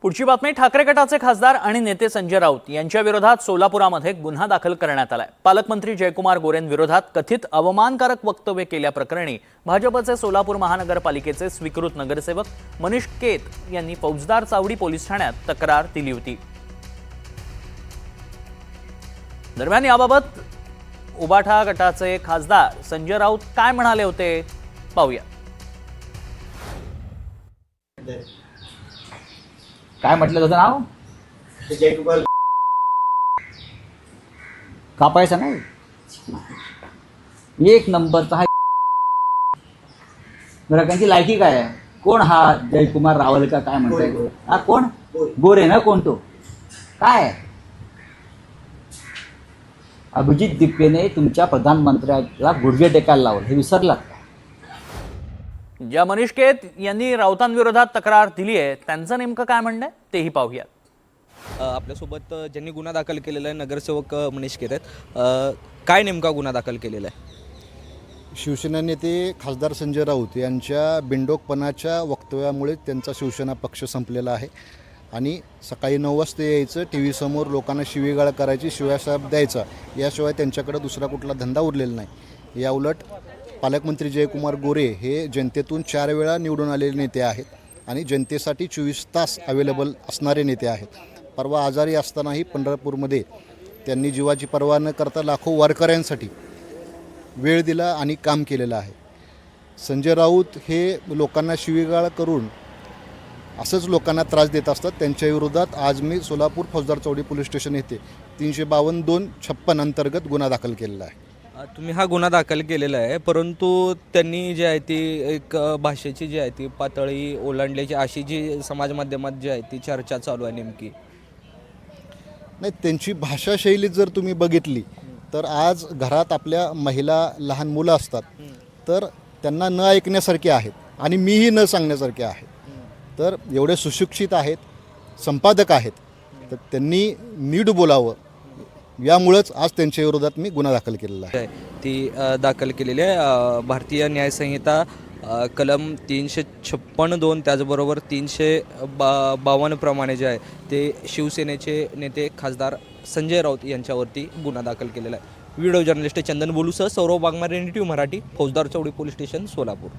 पुढची बातमी ठाकरे गटाचे खासदार आणि नेते संजय राऊत यांच्या विरोधात सोलापुरामध्ये गुन्हा दाखल करण्यात आलाय। पालकमंत्री जयकुमार गोरेंविरोधात कथित अवमानकारक वक्तव्य केल्याप्रकरणी भाजपचे सोलापूर महानगरपालिकेचे स्वीकृत नगरसेवक मनीष केत यांनी फौजदार चावडी पोलीस ठाण्यात तक्रार दिली होती। दरम्यान याबाबत उबाठा गटाचे खासदार संजय राऊत काय म्हणाले होते पाहूया। काय म्हटलं त्याचं नाव? कापायचं नाही, एक नंबरचा हा। त्यांची लायकी काय आहे? कोण हा जयकुमार रावल का काय म्हणताय? हा कोण? गोरे ना कोण तो? काय अभिजित दिप्पेने तुमच्या प्रधानमंत्र्याला गुडघे टेकायला लावलं हे विसरलात का? ज्या मनीष केत यांनी राऊतांविरोधात तक्रार दिली आहे त्यांचं नेमकं काय म्हणणं आहे तेही पाहूया। आपल्यासोबत ज्यांनी गुन्हा दाखल केलेला आहे नगरसेवक मनीष केत आहेत। काय नेमका गुन्हा दाखल केलेला आहे? शिवसेना नेते खासदार संजय राऊत यांच्या बिंडोकपणाच्या वक्तव्यामुळे त्यांचा शिवसेना पक्ष संपलेला आहे आणि सकाळी 9 वाजता यायचं, टी व्ही समोर लोकांना शिवीगाळ करायची, शिव्यासाहेब द्यायचा, याशिवाय त्यांच्याकडे दुसरा कुठला धंदा उरलेला नाही। या उलट पालकमंत्री जयकुमार गोरे हे जनतेतून 4 वेळा निवडून आलेले नेते आहेत आणि जनतेसाठी 24 तास अवेलेबल असणारे नेते आहेत। परवा आजारी असतानाही पंढरपूरमध्ये त्यांनी जीवाची पर्वा न करता लाखो वारकऱ्यांसाठी वेळ दिला आणि काम केलेलं आहे। संजय राऊत हे लोकांना शिवीगाळ करून असंच लोकांना त्रास देत असतात। त्यांच्या विरोधात आज मी सोलापूर फौजदार चौडी पोलीस स्टेशन येथे 352(2)56 अंतर्गत गुन्हा दाखल केलेला आहे। तुम्ही हा गुन्हा दाखल केलेला आहे, परंतु त्यांनी जी आहे ती एक भाषेची जी आहे ती पातळी ओलांडल्याची अशी जी समाज माध्यमात जी आहे ती चर्चा चालू आहे नेमकी। नाही, त्यांची भाषाशैली जर तुम्ही बघितली तर आज घरात आपल्या महिला लहान मुलं असतात तर त्यांना न ऐकण्यासारखे आहेत आणि मीही न सांगण्यासारखे आहे। तर एवढे सुशिक्षित आहेत, संपादक आहेत, तर त्यांनी नीट बोलावं, यामुळेच आज त्यांच्या विरोधात मी गुन्हा दाखल केलेला आहे। ती दाखल केलेली आहे भारतीय न्यायसंहिता कलम 356(2) त्याचबरोबर 352 प्रमाणे जे आहे ते शिवसेनेचे नेते खासदार संजय राऊत यांच्यावरती गुन्हा दाखल केलेला आहे। व्हिडिओ जर्नलिस्ट चंदन बोलूसह सौरव बागमारे, NDTV मराठी, फौजदार चौडी पोलीस स्टेशन, सोलापूर।